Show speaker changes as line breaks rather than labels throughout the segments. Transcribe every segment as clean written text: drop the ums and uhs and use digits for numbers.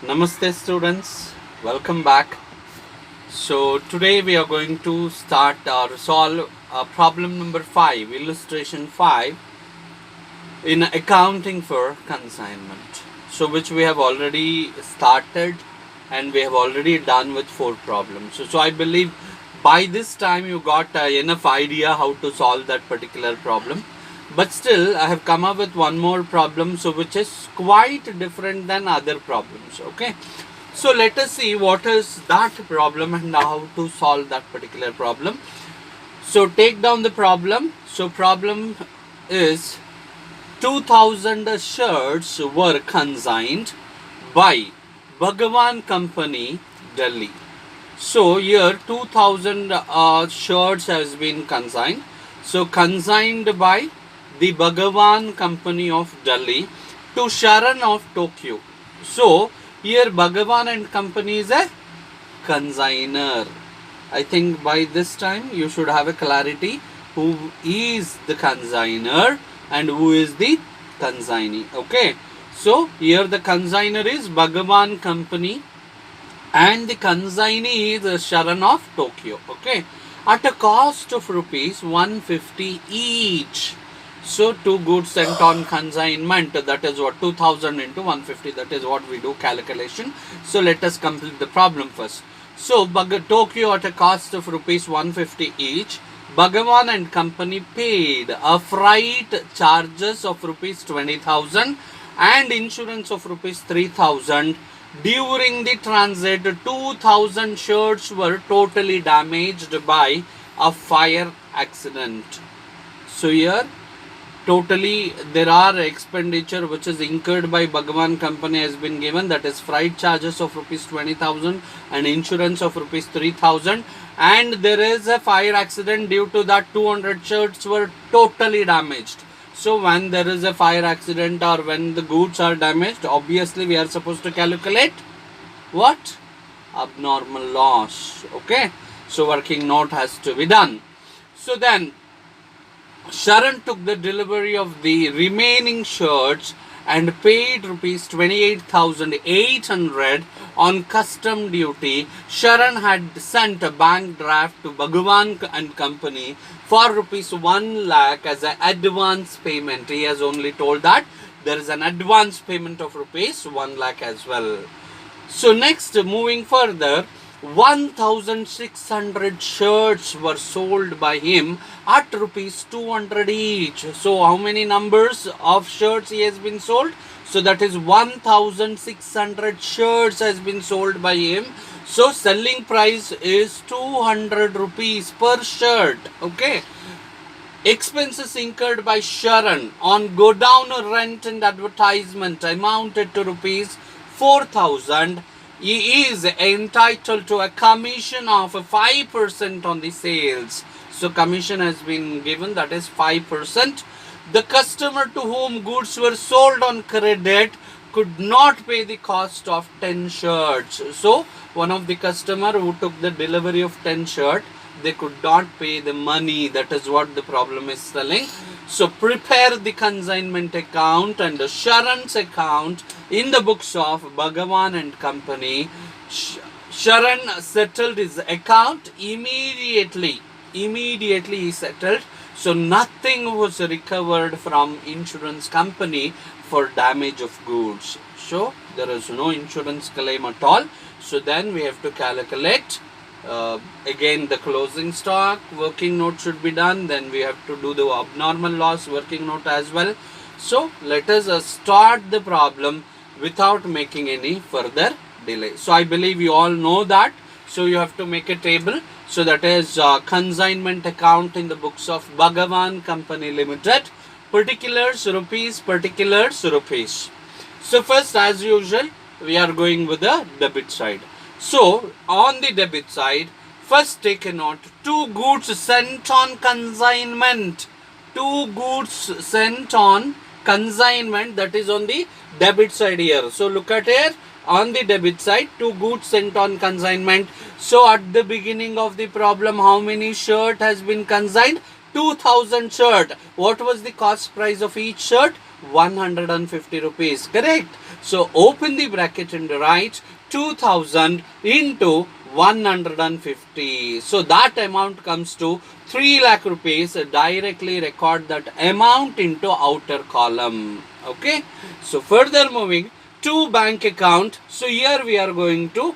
Namaste students, welcome back. So today we are going to start or solve problem number 5, illustration 5 in accounting for consignment. So which we have already started and we have already done with 4 problems. So I believe by this time you got enough idea how to solve that particular problem. But still I have come up with one more problem, so which is quite different than other problems. Okay, so let us see what is that problem and how to solve that particular problem. So take down the problem. So problem is 2000 shirts were consigned by Bhagavan Company, Delhi. So here 2000 shirts has been consigned. So consigned by the Bhagavan Company of Delhi to Sharan of Tokyo. So here Bhagavan and Company is a consigner. I think by this time you should have a clarity who is the consigner and who is the consignee. Okay, so here the consigner is Bhagavan Company and the consignee is Sharan of Tokyo. Okay, at a cost of rupees 150 each. So 2 goods sent on consignment, that is what 2000 into 150, that is what we do calculation. So let us complete the problem first. So Tokyo at a cost of rupees 150 each, Bhagavan and Company paid a freight charges of rupees 20,000 and insurance of rupees 3,000. During the transit, 2,000 shirts were totally damaged by a fire accident. So here totally there are expenditure which is incurred by Bhagavan Company has been given, that is freight charges of rupees 20,000 and insurance of rupees 3,000, and there is a fire accident. Due to that 200 shirts were totally damaged. So when there is a fire accident or when the goods are damaged, obviously we are supposed to calculate what? Abnormal loss. Okay, so working note has to be done. So then Sharan took the delivery of the remaining shirts and paid rupees 28,800 on custom duty. Sharan had sent a bank draft to Bhagavan and Company for rupees 1 lakh as an advance payment. He has only told that there is an advance payment of rupees 1 lakh as well. So next, moving further, 1,600 shirts were sold by him at rupees 200 each. So how many numbers of shirts he has been sold? So that is 1,600 shirts has been sold by him. So selling price is 200 rupees per shirt. Okay. Expenses incurred by Sharan on go down rent and advertisement amounted to rupees 4,000. He is entitled to a commission of 5% on the sales. So commission has been given, that is 5%. The customer to whom goods were sold on credit could not pay the cost of 10 shirts. So one of the customer who took the delivery of 10 shirts, they could not pay the money. That is what the problem is telling. So prepare the consignment account and the Sharan's account in the books of Bhagavan and Company. Sharan settled his account immediately. Immediately he settled. So nothing was recovered from insurance company for damage of goods. So there is no insurance claim at all. So then we have to calculate again the closing stock working note should be done. Then we have to do the abnormal loss working note as well. So let us start the problem without making any further delay. So I believe you all know that. So you have to make a table. So that is consignment account in the books of Bhagavan Company Limited. Particulars rupees, particulars rupees. So first, as usual, we are going with the debit side. So on the debit side, first take a note, 2 goods sent on consignment. 2 goods sent on consignment, that is on the debit side here. So look at here, on the debit side, 2 goods sent on consignment. So at the beginning of the problem, how many shirt has been consigned? 2000 shirt. What was the cost price of each shirt? 150 rupees. Correct. So open the bracket and write 2000 into 150. So that amount comes to 3 lakh rupees. Directly record that amount into outer column. Okay. So further moving to bank account. So here we are going to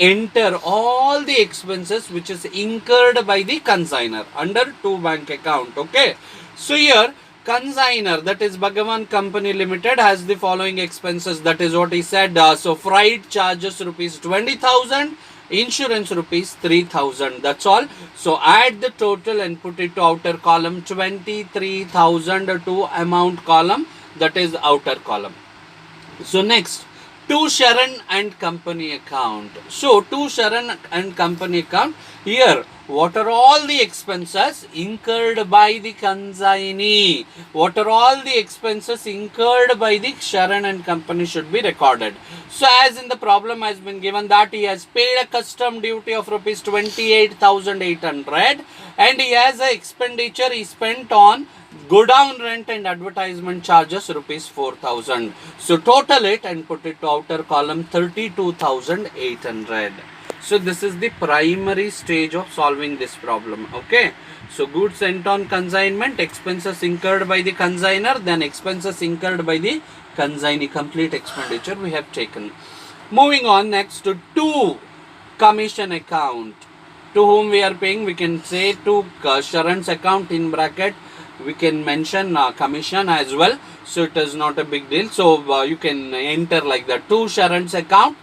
enter all the expenses which is incurred by the consignor under to bank account. Okay. So here consignor, that is Bhagavan Company Limited, has the following expenses. That is what he said. So freight charges rupees 20,000, insurance rupees 3,000. That's all. So add the total and put it to outer column. 23,000 to amount column, that is outer column. So next, to Sharan and Company account. So to Sharan and Company account, here what are all the expenses incurred by the consignee? What are all the expenses incurred by the Sharan and Company should be recorded. So as in the problem has been given that he has paid a custom duty of rupees 28,800 and he has a expenditure he spent on go down rent and advertisement charges rupees 4,000. So total it and put it to outer column 32,800. So this is the primary stage of solving this problem. Okay. So goods sent on consignment, expenses incurred by the consignor, then expenses incurred by the consignee, complete expenditure we have taken. Moving on next to commission account. To whom we are paying, we can say to Sharan's account in bracket. We can mention commission as well. So it is not a big deal. So you can enter like that. To Sharan's account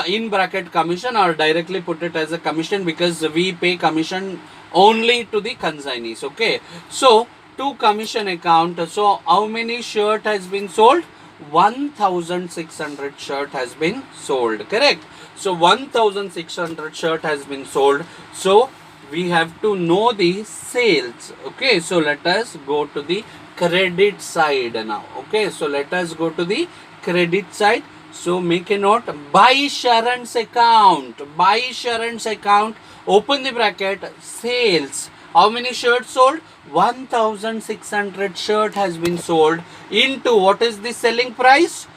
in bracket commission, or directly put it as a commission because we pay commission only to the consignees. Okay. So to commission account. So how many shirt has been sold? 1,600 shirt has been sold. Correct. So 1,600 shirt has been sold. So we have to know the sales. Okay, so let us go to the credit side now. Okay, so let us go to the credit side. So make a note, by Sharan's account, open the bracket, sales. How many shirts sold? 1,600 shirt has been sold into what is the selling price?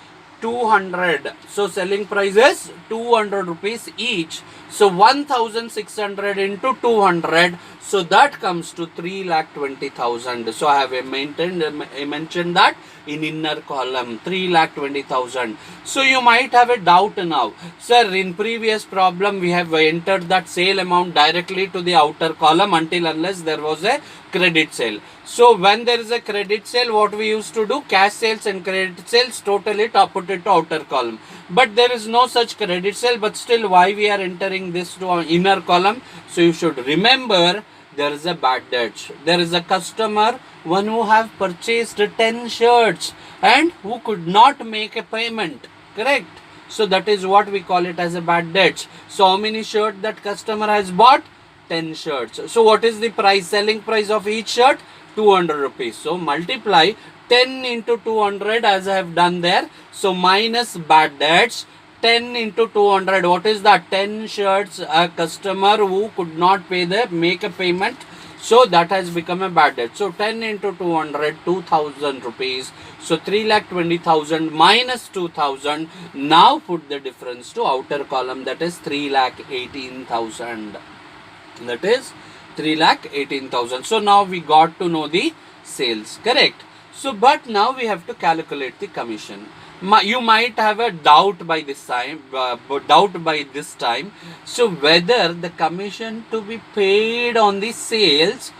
200. So selling price is 200 rupees each. So 1,600 into 200. So that comes to 3,20,000. So I have mentioned that in inner column, 3,20,000. So you might have a doubt now. Sir, in previous problem we have entered that sale amount directly to the outer column until unless there was a credit sale. So when there is a credit sale, what we used to do, cash sales and credit sales, total it or put it to outer column. But there is no such credit sale, but still why we are entering this to our inner column? So you should remember there is a bad debt. There is a customer, one who have purchased 10 shirts and who could not make a payment. Correct. So that is what we call it as a bad debt. So how many shirts that customer has bought? 10 shirts. So what is the price, selling price of each shirt? 200 rupees. So multiply 10 into 200 as I have done there. So minus bad debts. 10 into 200. What is that? 10 shirts a customer who could not make a payment. So that has become a bad debt. So 10 into 200, 2,000 rupees. So 3,20,000 minus 2,000. Now put the difference to outer column, that is 3,18,000. That is 3,18,000. So now we got to know the sales. Correct. So but now we have to calculate the commission. You might have a doubt by this time. So whether the commission to be paid on the sales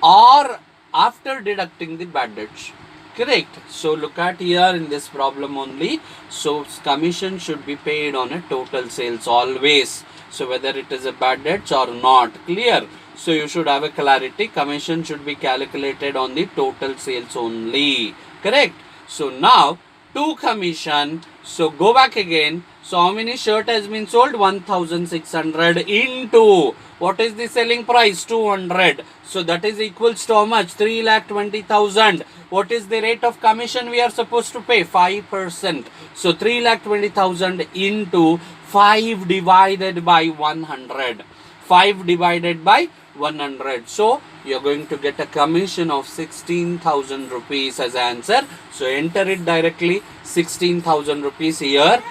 or after deducting the bad debts. Correct. So look at here in this problem only. So commission should be paid on a total sales always. So whether it is a bad debts or not. Clear. So you should have a clarity. Commission should be calculated on the total sales only. Correct. So now to commission. So go back again. So how many shirt has been sold? 1,600 into what is the selling price? 200. So that is equals to how much? 3,20,000. What is the rate of commission we are supposed to pay? 5%. So 3,20,000 into 5 divided by 100. 5 divided by 100. So you're going to get a commission of 16,000 rupees as answer. So enter it directly, 16,000 rupees here.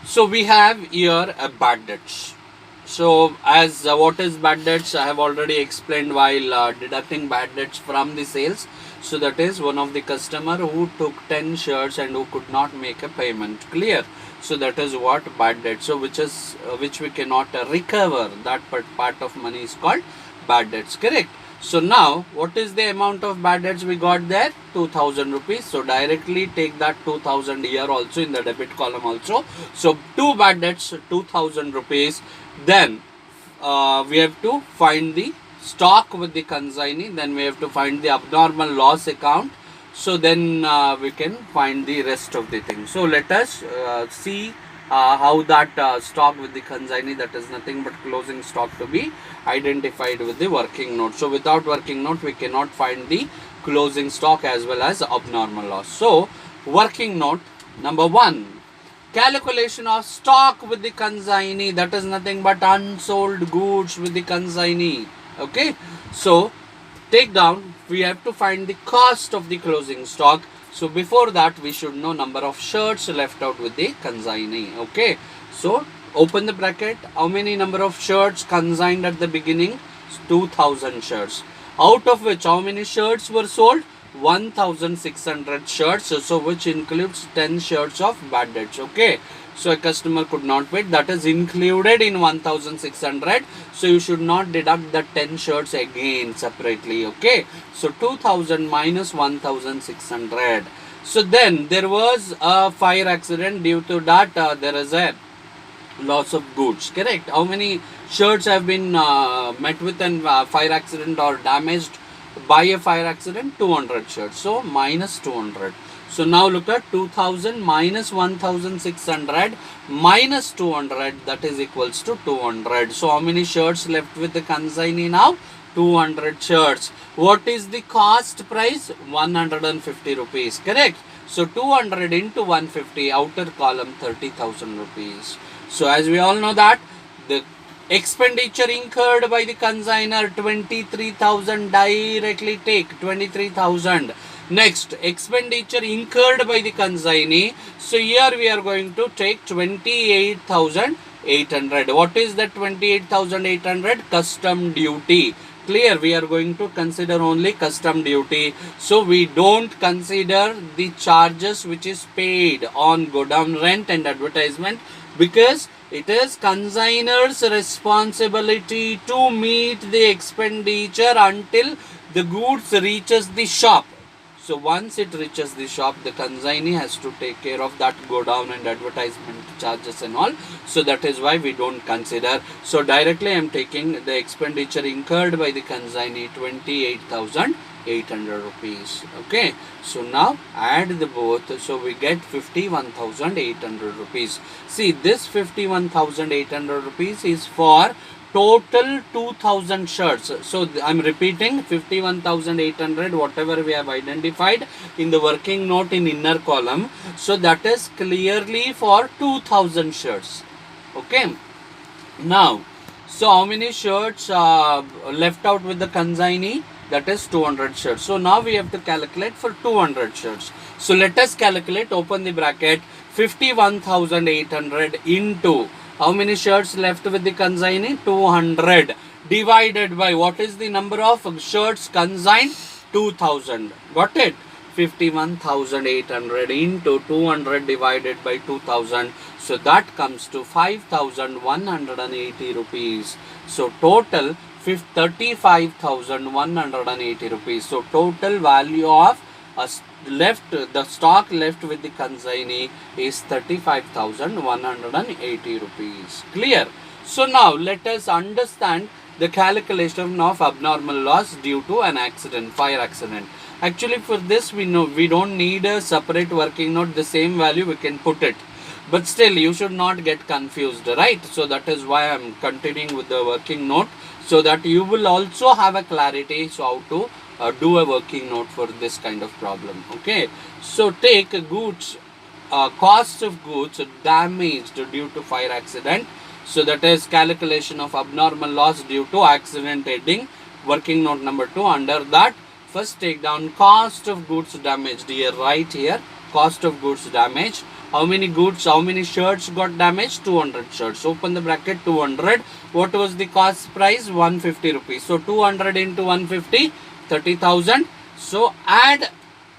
So we have here a bad debts. So as what is bad debts, I have already explained while deducting bad debts from the sales. So that is one of the customer who took 10 shirts and who could not make a payment. Clear? So that is what bad debt. So which we cannot recover. That part of money is called bad debts. Correct? So now what is the amount of bad debts we got there? 2,000 rupees. So directly take that 2,000 here also in the debit column also. So two bad debts, 2,000 rupees. Then we have to find the stock with the consignee. Then we have to find the abnormal loss account. So then we can find the rest of the things. So let us see how that stock with the consignee, that is nothing but closing stock, to be identified with the working note. So without working note we cannot find the closing stock as well as abnormal loss. So working note number 1, calculation of stock with the consignee, that is nothing but unsold goods with the consignee. Okay, so take down, we have to find the cost of the closing stock. So before that we should know number of shirts left out with the consignee. Okay, so open the bracket, how many number of shirts consigned at the beginning? 2,000 shirts, out of which how many shirts were sold? 1,600 shirts. So which includes 10 shirts of bad debts. Okay, so a customer could not pay, that is included in 1,600. So you should not deduct the 10 shirts again separately. Okay, so 2,000 minus 1,600. So then there was a fire accident, due to that there is a loss of goods. Correct? How many shirts have been met with a fire accident or damaged by a fire accident? 200 shirts. So minus 200. So now look at 2,000 minus 1,600 minus 200, that is equals to 200. So how many shirts left with the consignee now? 200 shirts. What is the cost price? 150 rupees. Correct? So 200 into 150, outer column 30,000 rupees. So as we all know that the expenditure incurred by the consignor 23,000, directly take 23,000. Next, expenditure incurred by the consignee. So here we are going to take 28,800. What is that 28,800? Custom duty. Clear? We are going to consider only custom duty. So we don't consider the charges which is paid on godown rent and advertisement, because it is consignor's responsibility to meet the expenditure until the goods reaches the shop. So once it reaches the shop, the consignee has to take care of that godown and advertisement charges and all. So that is why we don't consider. So directly I am taking the expenditure incurred by the consignee 28,800 rupees. Okay. So now add the both. So we get 51,800 rupees. See, this 51,800 rupees is for total 2,000 shirts. So I'm repeating, 51,800 whatever we have identified in the working note in inner column. So that is clearly for 2,000 shirts. Okay. Now, so how many shirts left out with the consignee? That is 200 shirts. So now we have to calculate for 200 shirts. So let us calculate, open the bracket, 51,800 into how many shirts left with the consignee? 200, divided by what is the number of shirts consigned? 2,000. Got it? 51,800 into 200 divided by 2,000. So that comes to 5,180 rupees. So total 35,180 rupees. So total value of the stock left with the consignee is 35,180 rupees. Clear? So now let us understand the calculation of abnormal loss due to an accident, fire accident. Actually for this we know we don't need a separate working note, the same value we can put it. But still you should not get confused, right? So that is why I am continuing with the working note, so that you will also have a clarity so how to do a working note for this kind of problem. Okay, so take goods, cost of goods damaged due to fire accident. So that is calculation of abnormal loss due to accident heading, working note number 2. Under that, first take down cost of goods damaged. Here, right here, cost of goods damaged. How many goods, how many shirts got damaged? 200 shirts. Open the bracket, 200. What was the cost price? 150 rupees. So 200 into 150, 30,000. So add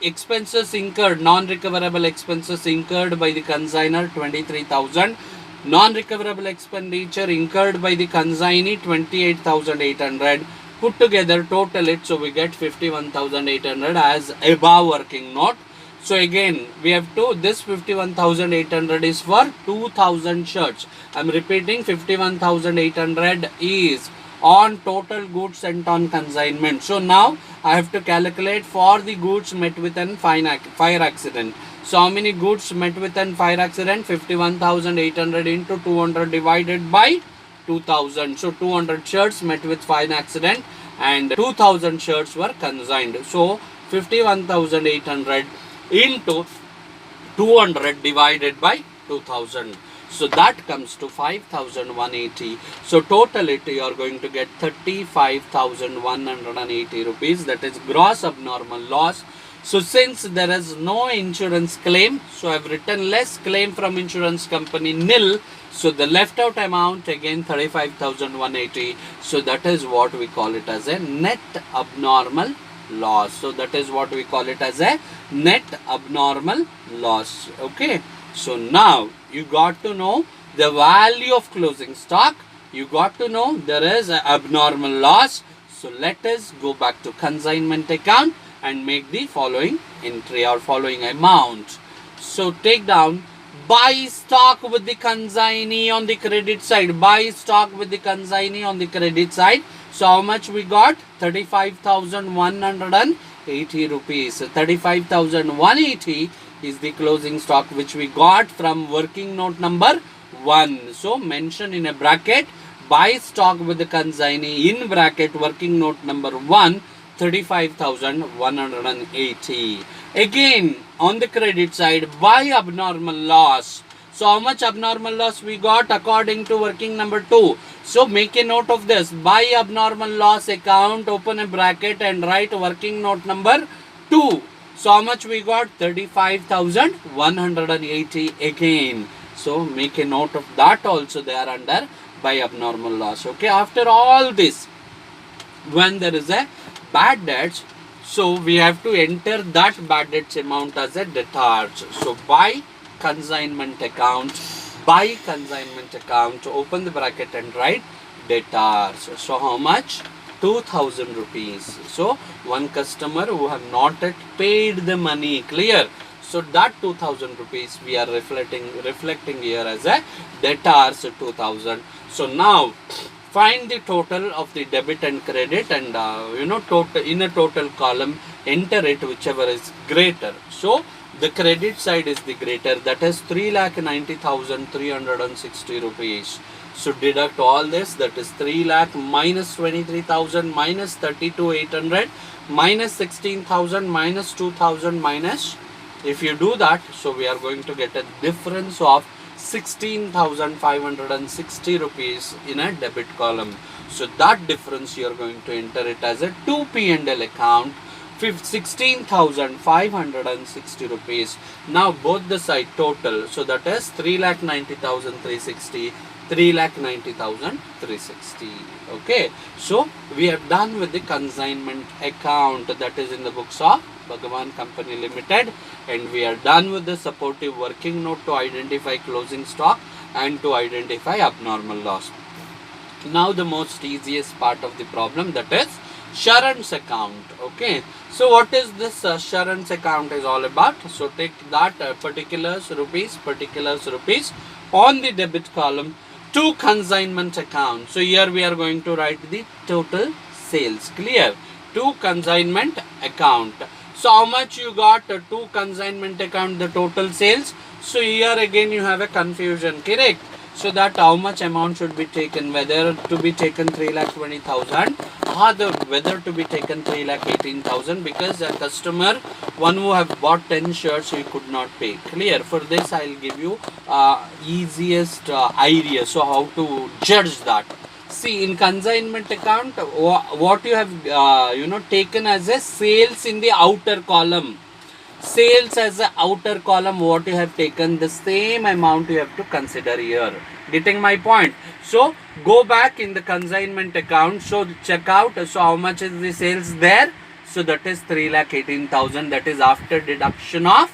expenses incurred, non-recoverable expenses incurred by the consignor, 23,000. Non-recoverable expenditure incurred by the consignee, 28,800. Put together, total it, so we get 51,800 as above working note. So again, we have to, this 51,800 is for 2,000 shirts. I am repeating, 51,800 is on total goods sent on consignment. So now I have to calculate for the goods met with an fire accident. So how many goods met with an fire accident? 51,800 into 200 divided by 2,000. So 200 shirts met with fire accident and 2,000 shirts were consigned. So 51,800 into 200 divided by 2000. So that comes to 5,180. So total it you are going to get 35,180 rupees. That is gross abnormal loss. So since there is no insurance claim, so I have written less claim from insurance company nil. So the left out amount again 35,180. So that is what we call it as a net abnormal loss. So that is what we call it as a net abnormal loss. Okay. So now you got to know the value of closing stock. You got to know there is an abnormal loss. So let us go back to consignment account and make the following entry or following amount. So take down buy stock with the consignee on the credit side. Buy stock with the consignee on the credit side. So how much we got? 35,180 rupees. So 35,180 is the closing stock which we got from working note number 1. So mention in a bracket buy stock with the consignee in bracket working note number 1, 35,180. Again on the credit side buy abnormal loss. So how much abnormal loss we got according to working number 2? So make a note of this. Buy abnormal loss account, open a bracket and write working note number 2. So how much we got? 35,180 again. So make a note of that also there under buy abnormal loss. Okay. After all this, when there is a bad debts, so we have to enter that bad debts amount as a debtors. So buy consignment account, open the bracket and write debtors. So how much? 2,000 rupees. So one customer who have not yet paid the money, clear. So that 2,000 rupees we are reflecting here as a debtors 2,000. So now find the total of the debit and credit and total in a total column, enter it whichever is greater. So the credit side is the greater, that is 3,90,360 rupees. So deduct all this, that is 3 lakh minus 23,000 minus 32,800 minus 16,000 minus 2,000 minus, if you do that, so we are going to get a difference of 16,560 rupees in a debit column. So that difference you are going to enter it as a 2 P&L account, 16,560 rupees. Now both the side total, so that is 3,90,360, 3,90,360. Okay, so we have done with the consignment account that is in the books of Bhagavan Company Limited, and we are done with the supportive working note to identify closing stock and to identify abnormal loss. Now the most easiest part of the problem, that is surance account. Okay, so what is this surance account is all about? So take that particulars rupees on the debit column to consignment account. So here we are going to write the total sales, clear, to consignment account. So how much you got to consignment account, the total sales? So here again you have a confusion, correct? so that how much amount should be taken, whether to be taken 3,20,000 or whether to be taken 3,18,000, because a customer, one who have bought 10 shirts, he could not pay. Clear? For this I'll give you easiest idea, so how to judge that. See, in consignment account, what you have taken as a sales in the outer column, sales as a outer column, what you have taken, the same amount you have to consider here. Getting my point? So go back in the consignment account, so check out, so how much is the sales there? So that is 3,18,000, that is after deduction of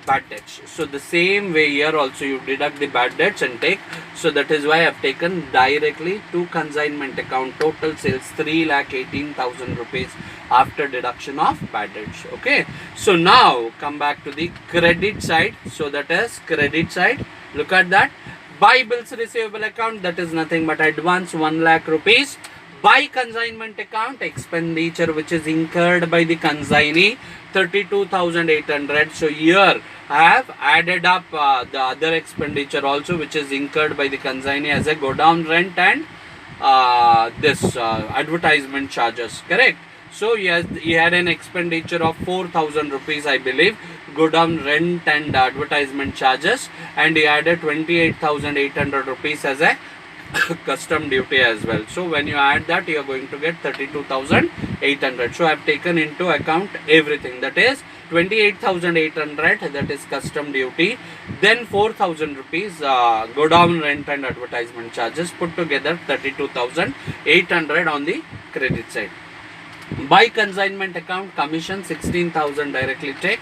bad debts. So the same way here also you deduct the bad debts and take. So that is why I have taken directly to consignment account. Total sales 3,18,000 rupees after deduction of bad debts. Okay. So now come back to the credit side. So that is credit side. Look at that. Buy bills receivable account, that is nothing but advance 1 lakh rupees. By consignment account, expenditure which is incurred by the consignee 32,800. So here I have added up the other expenditure also which is incurred by the consignee as a go down rent and this advertisement charges. Correct? So yes, he had an expenditure of 4,000 rupees, I believe, go down rent and advertisement charges, and he added 28,800 rupees as a custom duty as well. So when you add that, you are going to get 32,800. So I have taken into account everything, that is 28,800, that is custom duty, then 4,000 rupees go down rent and advertisement charges, put together 32,800 on the credit side. By consignment account, commission 16,000 directly take.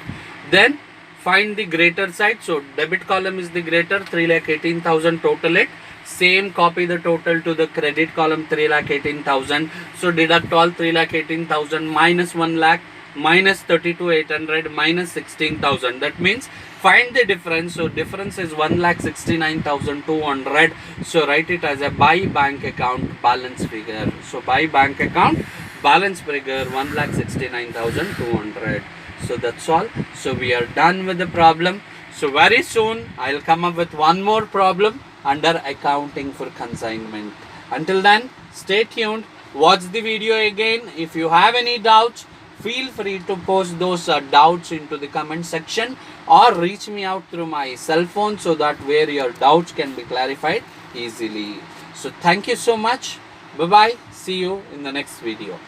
Then find the greater side. So debit column is the greater, 3,18,000 total it. Same, copy the total to the credit column, 3,18,000. So deduct all 3,18,000 minus 1 lakh minus 32,800 minus 16,000. That means find the difference. So difference is 1,69,200. So write it as a by bank account balance figure. So by bank account balance figure 1,69,200. So that's all. So we are done with the problem. So very soon I'll come up with one more problem under accounting for consignment. Until then, stay tuned, watch the video again. If you have any doubts, feel free to post those doubts into the comment section or reach me out through my cell phone, so that where your doubts can be clarified easily. So thank you so much. Bye bye. See you in the next video.